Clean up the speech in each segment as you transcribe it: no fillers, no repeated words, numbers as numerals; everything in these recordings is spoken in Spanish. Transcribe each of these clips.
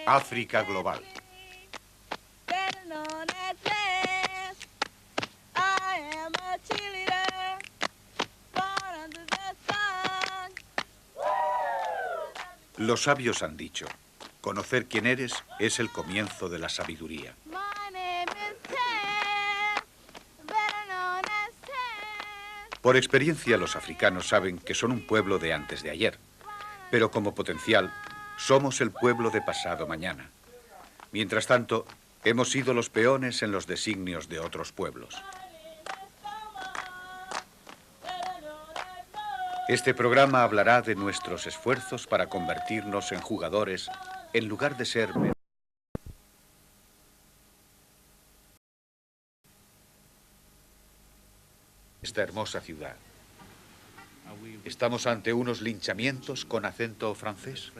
África Global. Los sabios han dicho, conocer quién eres es el comienzo de la sabiduría. Por experiencia, los africanos saben que son un pueblo de antes de ayer, pero como potencial, somos el pueblo de pasado mañana. Mientras tanto, hemos sido los peones en los designios de otros pueblos. Este programa hablará de nuestros esfuerzos para convertirnos en jugadores en lugar de ser esta hermosa ciudad. ¿Estamos ante unos linchamientos con acento francés?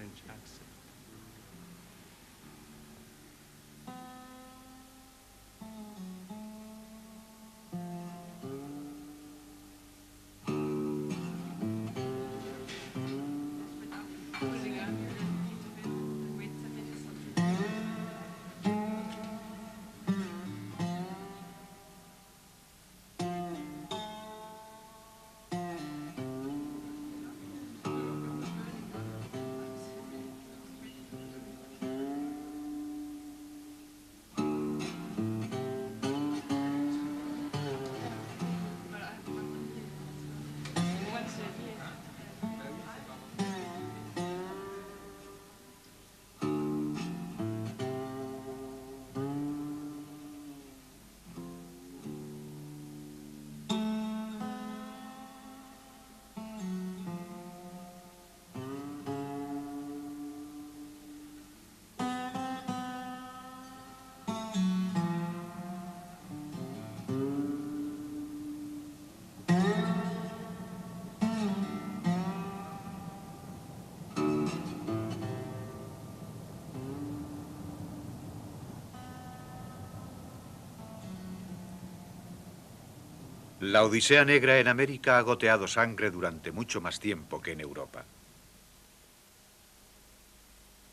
La Odisea Negra en América ha goteado sangre durante mucho más tiempo que en Europa.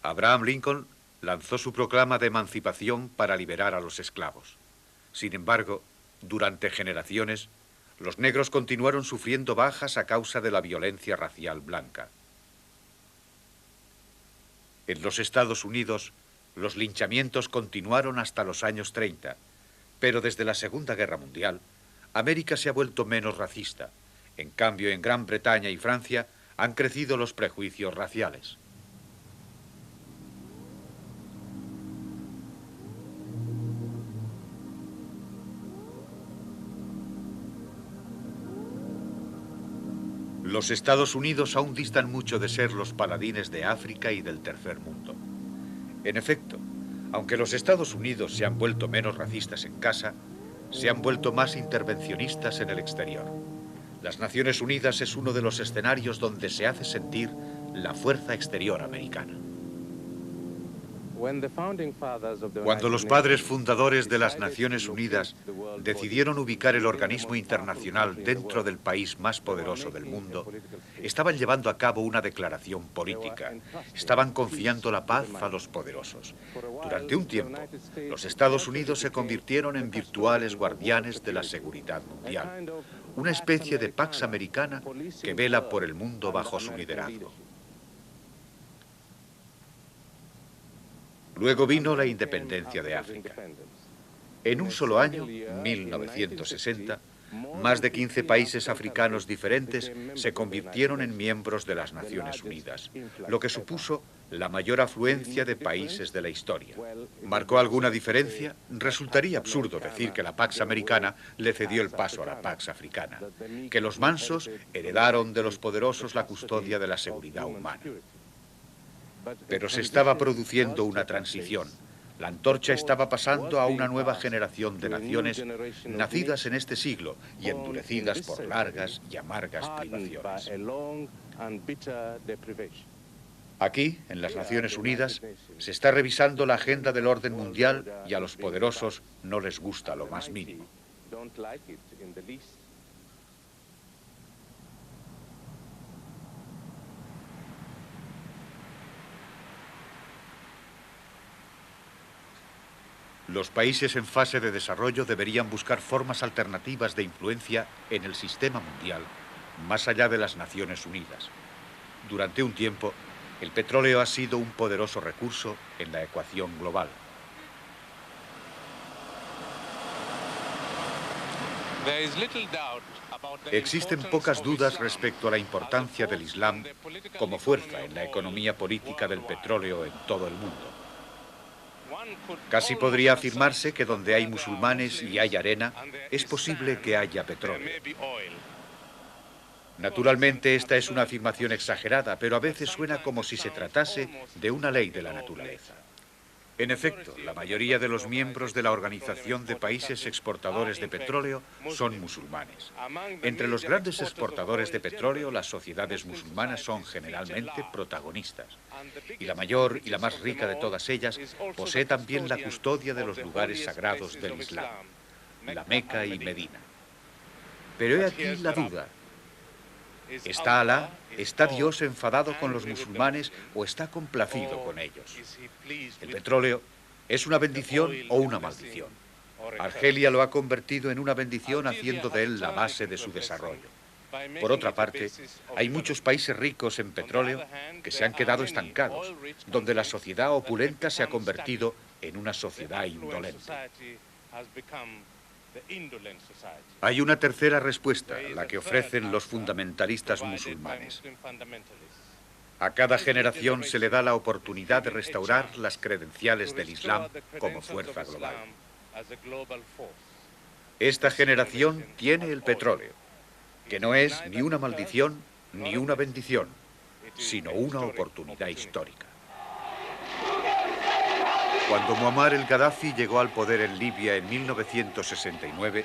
Abraham Lincoln lanzó su proclama de emancipación para liberar a los esclavos. Sin embargo, durante generaciones, los negros continuaron sufriendo bajas a causa de la violencia racial blanca. En los Estados Unidos, los linchamientos continuaron hasta los años 30, pero desde la Segunda Guerra Mundial, América se ha vuelto menos racista. En cambio, en Gran Bretaña y Francia han crecido los prejuicios raciales. Los Estados Unidos aún distan mucho de ser los paladines de África y del tercer mundo. En efecto, aunque los Estados Unidos se han vuelto menos racistas en casa, se han vuelto más intervencionistas en el exterior. Las Naciones Unidas es uno de los escenarios donde se hace sentir la fuerza exterior americana. Cuando los padres fundadores de las Naciones Unidas decidieron ubicar el organismo internacional dentro del país más poderoso del mundo, estaban llevando a cabo una declaración política. Estaban confiando la paz a los poderosos. Durante un tiempo, los Estados Unidos se convirtieron en virtuales guardianes de la seguridad mundial, una especie de Pax Americana que vela por el mundo bajo su liderazgo. Luego vino la independencia de África. En un solo año, 1960, más de 15 países africanos diferentes se convirtieron en miembros de las Naciones Unidas, lo que supuso la mayor afluencia de países de la historia. ¿Marcó alguna diferencia? Resultaría absurdo decir que la Pax Americana le cedió el paso a la Pax Africana, que los mansos heredaron de los poderosos la custodia de la seguridad humana. Pero se estaba produciendo una transición. La antorcha estaba pasando a una nueva generación de naciones nacidas en este siglo y endurecidas por largas y amargas privaciones. Aquí, en las Naciones Unidas, se está revisando la agenda del orden mundial y a los poderosos no les gusta lo más mínimo. Los países en fase de desarrollo deberían buscar formas alternativas de influencia en el sistema mundial, más allá de las Naciones Unidas. Durante un tiempo, el petróleo ha sido un poderoso recurso en la ecuación global. Existen pocas dudas respecto a la importancia del Islam como fuerza en la economía política del petróleo en todo el mundo. Casi podría afirmarse que donde hay musulmanes y hay arena, es posible que haya petróleo. Naturalmente, esta es una afirmación exagerada, pero a veces suena como si se tratase de una ley de la naturaleza. En efecto, la mayoría de los miembros de la Organización de Países Exportadores de Petróleo son musulmanes. Entre los grandes exportadores de petróleo, las sociedades musulmanas son generalmente protagonistas. Y la mayor y la más rica de todas ellas posee también la custodia de los lugares sagrados del Islam, la Meca y Medina. Pero he aquí la duda. ¿Está Alá, está Dios enfadado con los musulmanes o está complacido con ellos? El petróleo es una bendición o una maldición. Argelia lo ha convertido en una bendición haciendo de él la base de su desarrollo. Por otra parte, hay muchos países ricos en petróleo que se han quedado estancados, donde la sociedad opulenta se ha convertido en una sociedad indolente. Hay una tercera respuesta, la que ofrecen los fundamentalistas musulmanes. A cada generación se le da la oportunidad de restaurar las credenciales del Islam como fuerza global. Esta generación tiene el petróleo, que no es ni una maldición ni una bendición, sino una oportunidad histórica. Cuando Muammar el-Gaddafi llegó al poder en Libia en 1969,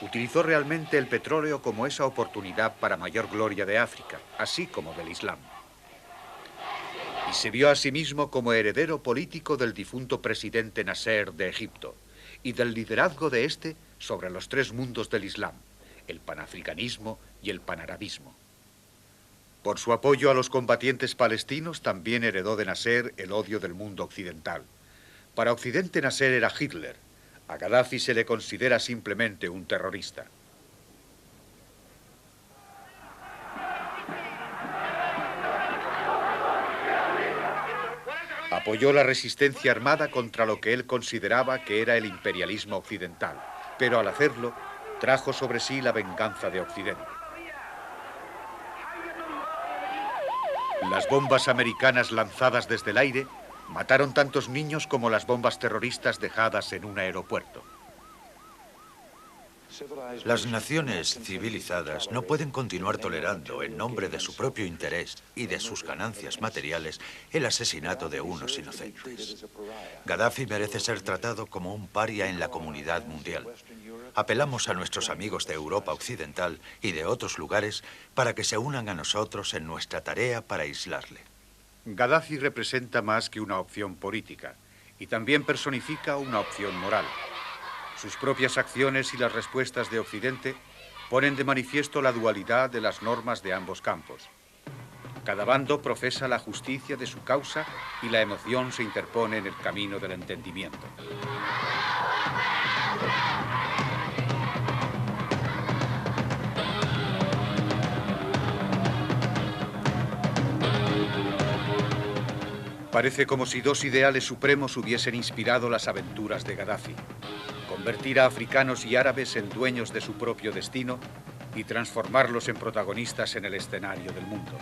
utilizó realmente el petróleo como esa oportunidad para mayor gloria de África, así como del Islam. Y se vio a sí mismo como heredero político del difunto presidente Nasser de Egipto y del liderazgo de este sobre los tres mundos del Islam, el panafricanismo y el panarabismo. Por su apoyo a los combatientes palestinos también heredó de Nasser el odio del mundo occidental. Para Occidente, Nasser era Hitler. A Gaddafi se le considera simplemente un terrorista. Apoyó la resistencia armada contra lo que él consideraba que era el imperialismo occidental, pero al hacerlo, trajo sobre sí la venganza de Occidente. Las bombas americanas lanzadas desde el aire mataron tantos niños como las bombas terroristas dejadas en un aeropuerto. Las naciones civilizadas no pueden continuar tolerando, en nombre de su propio interés y de sus ganancias materiales, el asesinato de unos inocentes. Gaddafi merece ser tratado como un paria en la comunidad mundial. Apelamos a nuestros amigos de Europa Occidental y de otros lugares para que se unan a nosotros en nuestra tarea para aislarle. Gaddafi representa más que una opción política y también personifica una opción moral. Sus propias acciones y las respuestas de Occidente ponen de manifiesto la dualidad de las normas de ambos campos. Cada bando profesa la justicia de su causa y la emoción se interpone en el camino del entendimiento. Parece como si dos ideales supremos hubiesen inspirado las aventuras de Gaddafi: convertir a africanos y árabes en dueños de su propio destino y transformarlos en protagonistas en el escenario del mundo.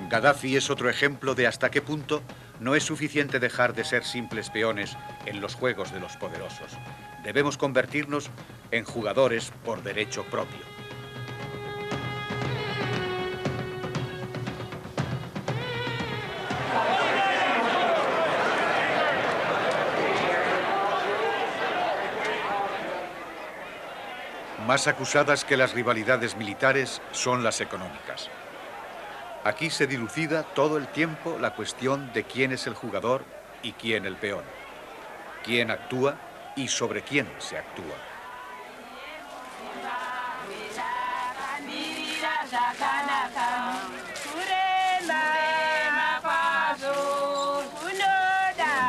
Gaddafi es otro ejemplo de hasta qué punto no es suficiente dejar de ser simples peones en los juegos de los poderosos. Debemos convertirnos en jugadores por derecho propio. Más acusadas que las rivalidades militares son las económicas. Aquí se dilucida todo el tiempo la cuestión de quién es el jugador y quién el peón, quién actúa y sobre quién se actúa.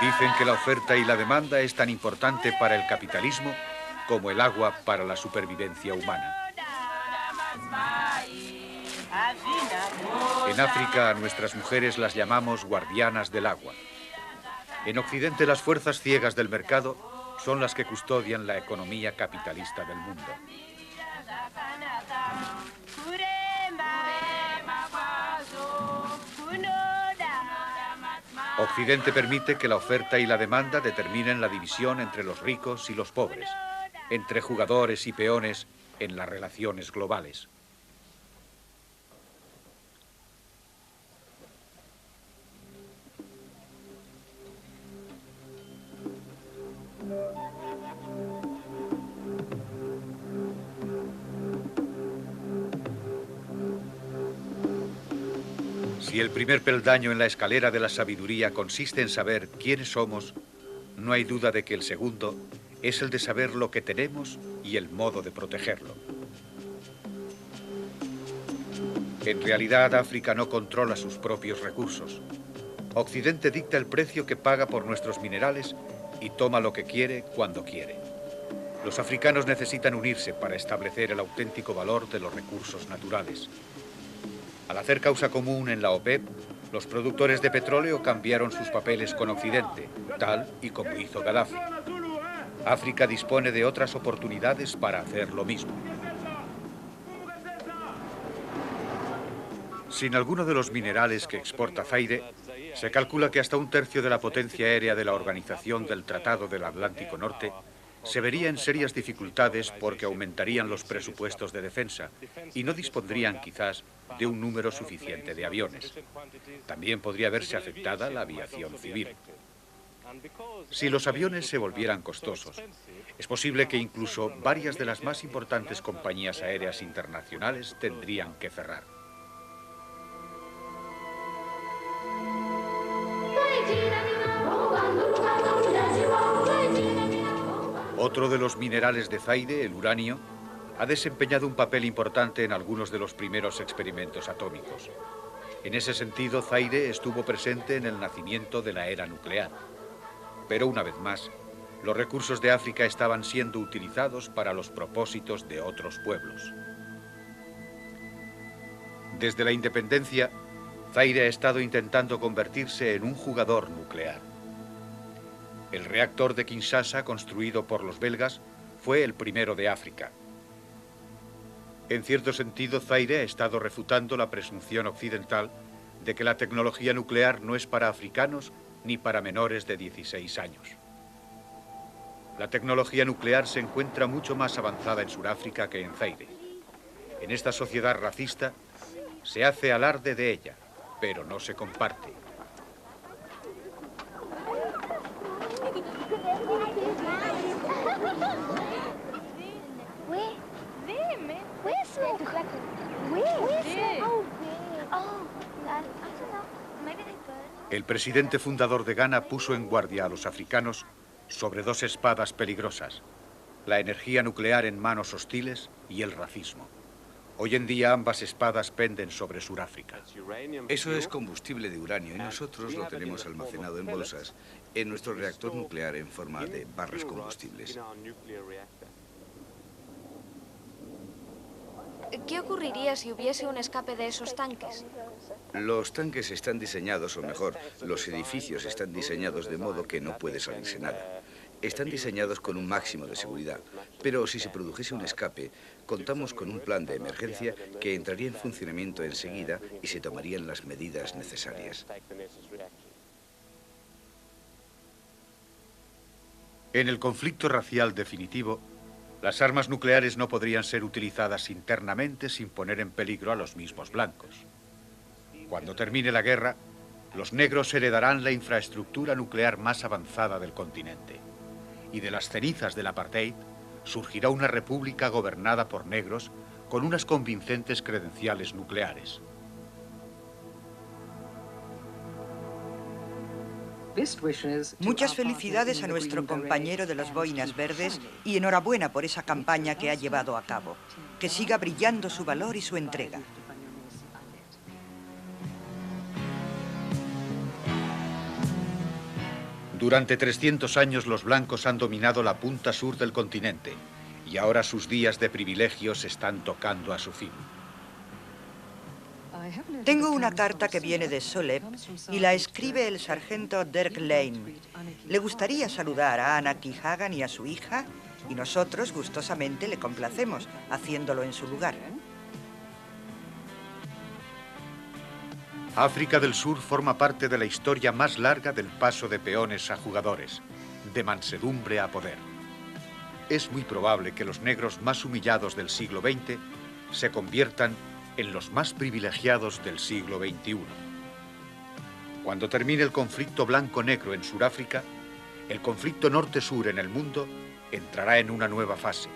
Dicen que la oferta y la demanda es tan importante para el capitalismo como el agua para la supervivencia humana. En África a nuestras mujeres las llamamos guardianas del agua. En Occidente las fuerzas ciegas del mercado son las que custodian la economía capitalista del mundo. Occidente permite que la oferta y la demanda determinen la división entre los ricos y los pobres, entre jugadores y peones en las relaciones globales. Si el primer peldaño en la escalera de la sabiduría consiste en saber quiénes somos, no hay duda de que el segundo es el de saber lo que tenemos y el modo de protegerlo. En realidad, África no controla sus propios recursos. Occidente dicta el precio que paga por nuestros minerales y toma lo que quiere cuando quiere. Los africanos necesitan unirse para establecer el auténtico valor de los recursos naturales. Al hacer causa común en la OPEP, los productores de petróleo cambiaron sus papeles con Occidente, tal y como hizo Gaddafi. África dispone de otras oportunidades para hacer lo mismo. Sin alguno de los minerales que exporta Zaire, se calcula que hasta un tercio de la potencia aérea de la Organización del Tratado del Atlántico Norte se vería en serias dificultades porque aumentarían los presupuestos de defensa y no dispondrían quizás de un número suficiente de aviones. También podría verse afectada la aviación civil. Si los aviones se volvieran costosos, es posible que incluso varias de las más importantes compañías aéreas internacionales tendrían que cerrar. Otro de los minerales de Zaire, el uranio, ha desempeñado un papel importante en algunos de los primeros experimentos atómicos. En ese sentido, Zaire estuvo presente en el nacimiento de la era nuclear. Pero una vez más, los recursos de África estaban siendo utilizados para los propósitos de otros pueblos. Desde la independencia, Zaire ha estado intentando convertirse en un jugador nuclear. El reactor de Kinshasa, construido por los belgas, fue el primero de África. En cierto sentido, Zaire ha estado refutando la presunción occidental de que la tecnología nuclear no es para africanos ni para menores de 16 años. La tecnología nuclear se encuentra mucho más avanzada en Sudáfrica que en Zaire. En esta sociedad racista se hace alarde de ella, pero no se comparte. El presidente fundador de Ghana puso en guardia a los africanos sobre dos espadas peligrosas: la energía nuclear en manos hostiles y el racismo. Hoy en día ambas espadas penden sobre Sudáfrica. Eso es combustible de uranio y nosotros lo tenemos almacenado en bolsas en nuestro reactor nuclear en forma de barras combustibles. ¿Qué ocurriría si hubiese un escape de esos tanques? Los tanques están diseñados, o mejor, los edificios están diseñados de modo que no puede salirse nada. Están diseñados con un máximo de seguridad, pero si se produjese un escape, contamos con un plan de emergencia que entraría en funcionamiento enseguida y se tomarían las medidas necesarias. En el conflicto racial definitivo, las armas nucleares no podrían ser utilizadas internamente sin poner en peligro a los mismos blancos. Cuando termine la guerra, los negros heredarán la infraestructura nuclear más avanzada del continente. Y de las cenizas del apartheid surgirá una república gobernada por negros con unas convincentes credenciales nucleares. Muchas felicidades a nuestro compañero de las boinas verdes y enhorabuena por esa campaña que ha llevado a cabo. Que siga brillando su valor y su entrega. Durante 300 años los blancos han dominado la punta sur del continente y ahora sus días de privilegios están tocando a su fin. Tengo una carta que viene de Soleb y la escribe el sargento Dirk Lane. Le gustaría saludar a Anarchy Hagan y a su hija, y nosotros gustosamente le complacemos, haciéndolo en su lugar. África del Sur forma parte de la historia más larga del paso de peones a jugadores, de mansedumbre a poder. Es muy probable que los negros más humillados del siglo XX se conviertan en los más privilegiados del siglo XXI. Cuando termine el conflicto blanco-negro en Sudáfrica, el conflicto norte-sur en el mundo entrará en una nueva fase.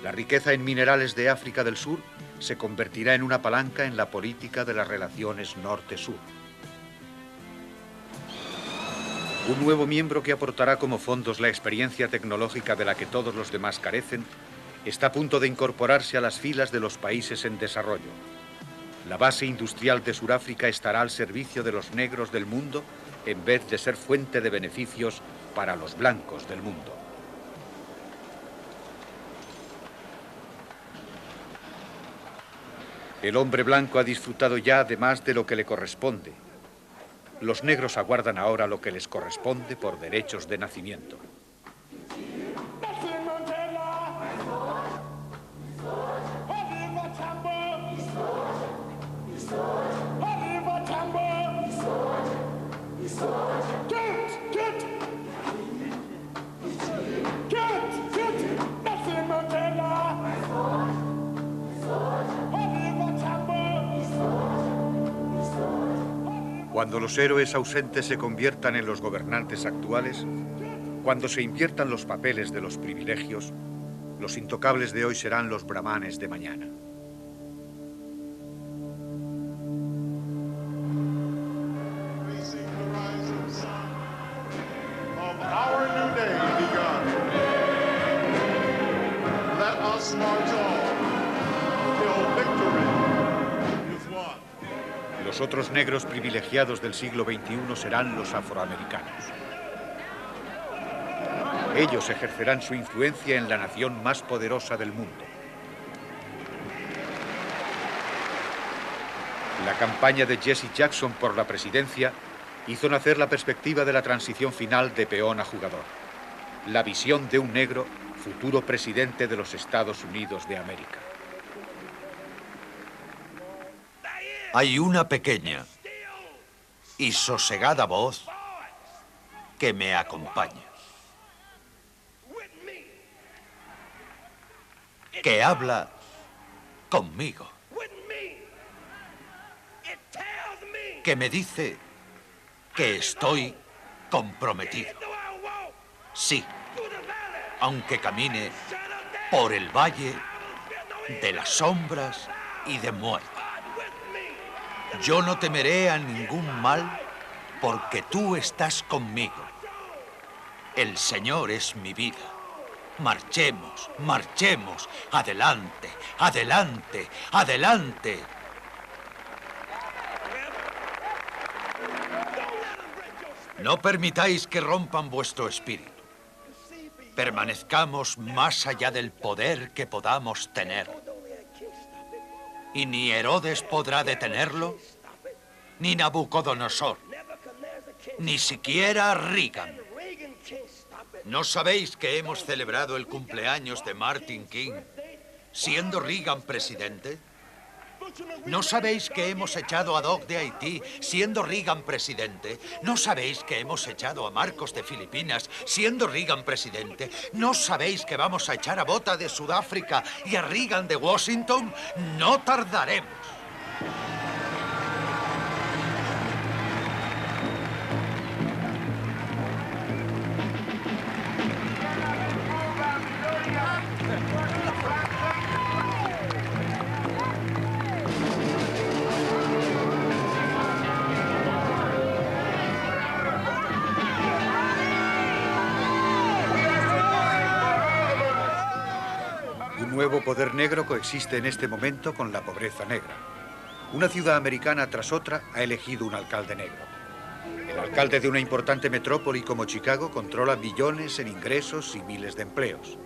La riqueza en minerales de África del Sur se convertirá en una palanca en la política de las relaciones norte-sur. Un nuevo miembro que aportará como fondos la experiencia tecnológica de la que todos los demás carecen está a punto de incorporarse a las filas de los países en desarrollo. La base industrial de Sudáfrica estará al servicio de los negros del mundo en vez de ser fuente de beneficios para los blancos del mundo. El hombre blanco ha disfrutado ya de más de lo que le corresponde. Los negros aguardan ahora lo que les corresponde por derechos de nacimiento. Cuando los héroes ausentes se conviertan en los gobernantes actuales, cuando se inviertan los papeles de los privilegios, los intocables de hoy serán los brahmanes de mañana. Los otros negros privilegiados del siglo XXI serán los afroamericanos. Ellos ejercerán su influencia en la nación más poderosa del mundo. La campaña de Jesse Jackson por la presidencia hizo nacer la perspectiva de la transición final de peón a jugador. La visión de un negro, futuro presidente de los Estados Unidos de América. Hay una pequeña y sosegada voz que me acompaña, que habla conmigo, que me dice que estoy comprometido. Sí, aunque camine por el valle de las sombras y de muerte. Yo no temeré a ningún mal porque tú estás conmigo. El Señor es mi vida. Marchemos, marchemos, adelante, adelante, adelante. No permitáis que rompan vuestro espíritu. Permanezcamos más allá del poder que podamos tener. Y ni Herodes podrá detenerlo, ni Nabucodonosor, ni siquiera Reagan. ¿No sabéis que hemos celebrado el cumpleaños de Martin King siendo Reagan presidente? ¿No sabéis que hemos echado a Doc de Haití siendo Reagan presidente? ¿No sabéis que hemos echado a Marcos de Filipinas siendo Reagan presidente? ¿No sabéis que vamos a echar a Botha de Sudáfrica y a Reagan de Washington? No tardaremos. Un nuevo poder negro coexiste en este momento con la pobreza negra. Una ciudad americana tras otra ha elegido un alcalde negro. El alcalde de una importante metrópoli como Chicago controla millones en ingresos y miles de empleos.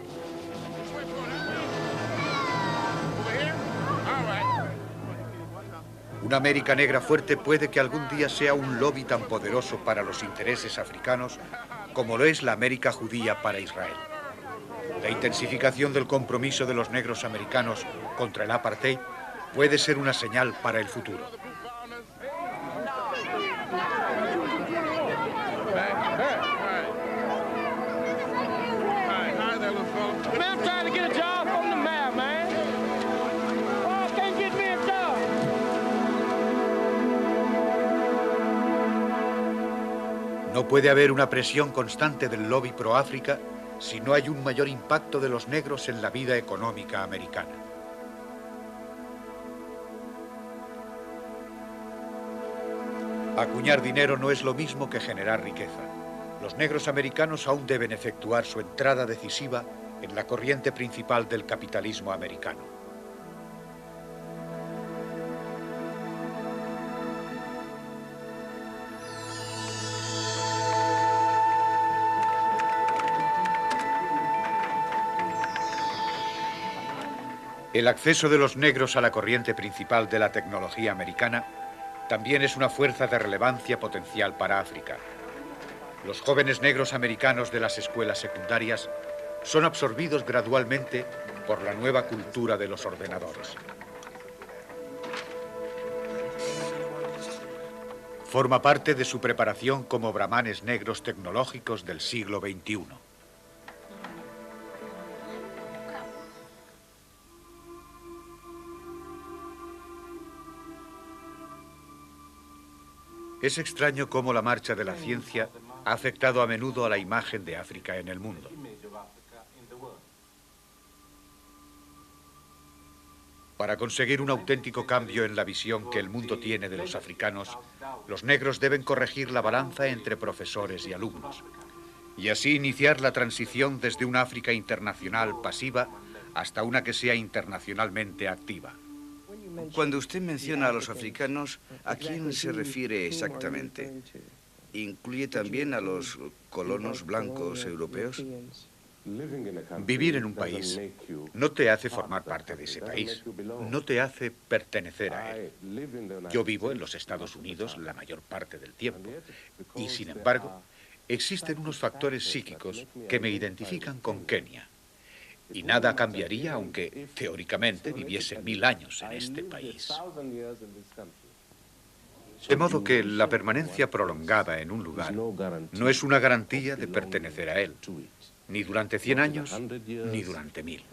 Una América negra fuerte puede que algún día sea un lobby tan poderoso para los intereses africanos como lo es la América judía para Israel. La intensificación del compromiso de los negros americanos contra el apartheid puede ser una señal para el futuro. No puede haber una presión constante del lobby pro-África si no hay un mayor impacto de los negros en la vida económica americana. Acuñar dinero no es lo mismo que generar riqueza. Los negros americanos aún deben efectuar su entrada decisiva en la corriente principal del capitalismo americano. El acceso de los negros a la corriente principal de la tecnología americana también es una fuerza de relevancia potencial para África. Los jóvenes negros americanos de las escuelas secundarias son absorbidos gradualmente por la nueva cultura de los ordenadores. Forma parte de su preparación como brahmanes negros tecnológicos del siglo XXI. Es extraño cómo la marcha de la ciencia ha afectado a menudo a la imagen de África en el mundo. Para conseguir un auténtico cambio en la visión que el mundo tiene de los africanos, los negros deben corregir la balanza entre profesores y alumnos, y así iniciar la transición desde una África internacional pasiva hasta una que sea internacionalmente activa. Cuando usted menciona a los africanos, ¿a quién se refiere exactamente? ¿Incluye también a los colonos blancos europeos? Vivir en un país no te hace formar parte de ese país, no te hace pertenecer a él. Yo vivo en los Estados Unidos la mayor parte del tiempo y, sin embargo, existen unos factores psíquicos que me identifican con Kenia. Y nada cambiaría aunque, teóricamente, viviese 1000 años en este país. De modo que la permanencia prolongada en un lugar no es una garantía de pertenecer a él, ni durante 100 años, ni durante 1000.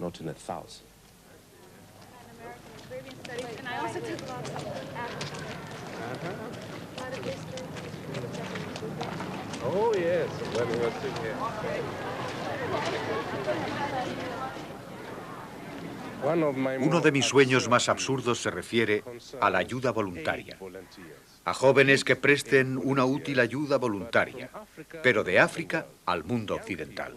Uno de mis sueños más absurdos se refiere a la ayuda voluntaria, a jóvenes que presten una útil ayuda voluntaria, pero de África al mundo occidental.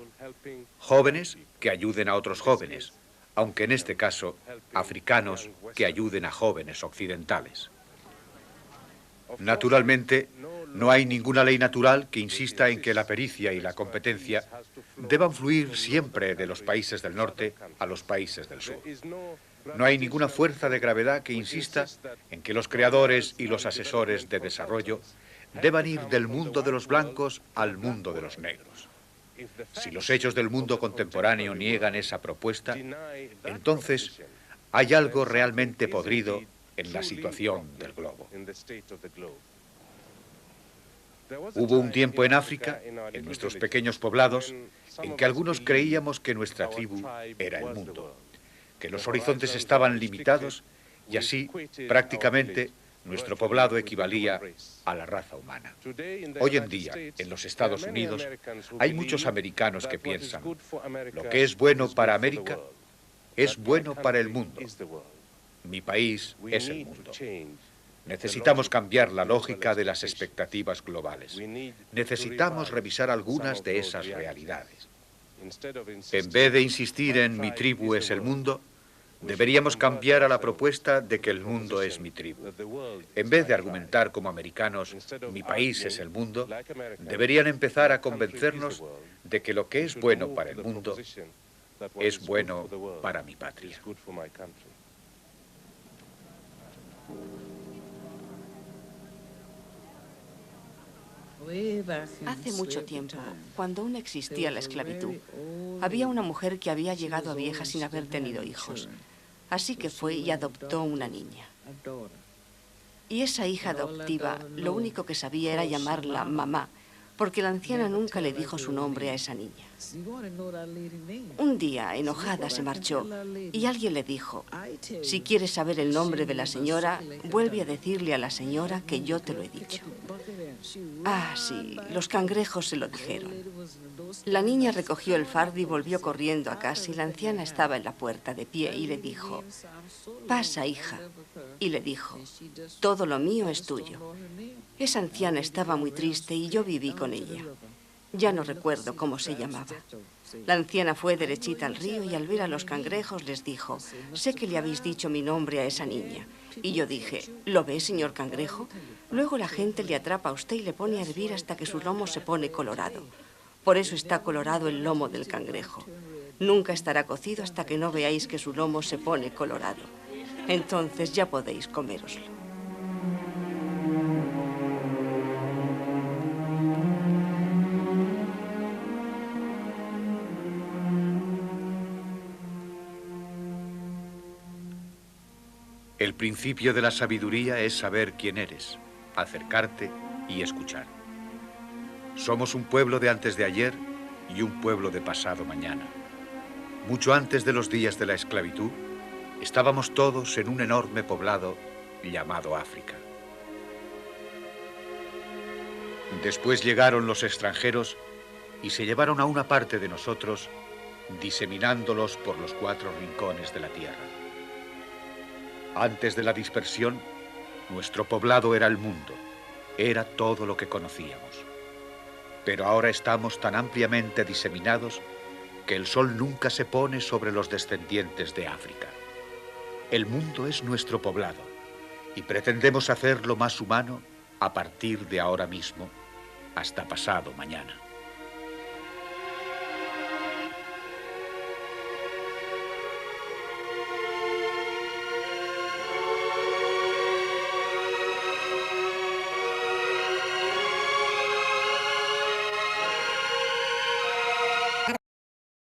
Jóvenes que ayuden a otros jóvenes, aunque en este caso, africanos que ayuden a jóvenes occidentales. Naturalmente, no hay ninguna ley natural que insista en que la pericia y la competencia deban fluir siempre de los países del norte a los países del sur. No hay ninguna fuerza de gravedad que insista en que los creadores y los asesores de desarrollo deban ir del mundo de los blancos al mundo de los negros. Si los hechos del mundo contemporáneo niegan esa propuesta, entonces hay algo realmente podrido en la situación del globo. Hubo un tiempo en África, en nuestros pequeños poblados, en que algunos creíamos que nuestra tribu era el mundo, que los horizontes estaban limitados y así, prácticamente, nuestro poblado equivalía a la raza humana. Hoy en día, en los Estados Unidos, hay muchos americanos que piensan, lo que es bueno para América es bueno para el mundo. Mi país es el mundo. Necesitamos cambiar la lógica de las expectativas globales. Necesitamos revisar algunas de esas realidades. En vez de insistir en mi tribu es el mundo, Deberíamos cambiar a la propuesta de que el mundo es mi tribu. En vez de argumentar como americanos, mi país es el mundo, deberían empezar a convencernos de que lo que es bueno para el mundo es bueno para mi patria. Hace mucho tiempo, cuando aún existía la esclavitud, había una mujer que había llegado a vieja sin haber tenido hijos. Así que fue y adoptó una niña. Y esa hija adoptiva, lo único que sabía era llamarla mamá, porque la anciana nunca le dijo su nombre a esa niña. Un día, enojada, se marchó y alguien le dijo: si quieres saber el nombre de la señora, vuelve a decirle a la señora que yo te lo he dicho. Ah, sí, los cangrejos se lo dijeron. La niña recogió el fardo y volvió corriendo a casa, y la anciana estaba en la puerta de pie y le dijo: pasa, hija. Y le dijo: todo lo mío es tuyo. Esa anciana estaba muy triste y yo viví con ella. Ya no recuerdo cómo se llamaba. La anciana fue derechita al río y al ver a los cangrejos les dijo: sé que le habéis dicho mi nombre a esa niña. Y yo dije: ¿lo ve, señor cangrejo? Luego la gente le atrapa a usted y le pone a hervir hasta que su lomo se pone colorado. Por eso está colorado el lomo del cangrejo. Nunca estará cocido hasta que no veáis que su lomo se pone colorado. Entonces ya podéis coméroslo. El principio de la sabiduría es saber quién eres, acercarte y escuchar. Somos un pueblo de antes de ayer y un pueblo de pasado mañana. Mucho antes de los días de la esclavitud, estábamos todos en un enorme poblado llamado África. Después llegaron los extranjeros y se llevaron a una parte de nosotros, diseminándolos por los 4 rincones de la tierra. Antes de la dispersión, nuestro poblado era el mundo, era todo lo que conocíamos. Pero ahora estamos tan ampliamente diseminados que el sol nunca se pone sobre los descendientes de África. El mundo es nuestro poblado y pretendemos hacerlo más humano a partir de ahora mismo hasta pasado mañana.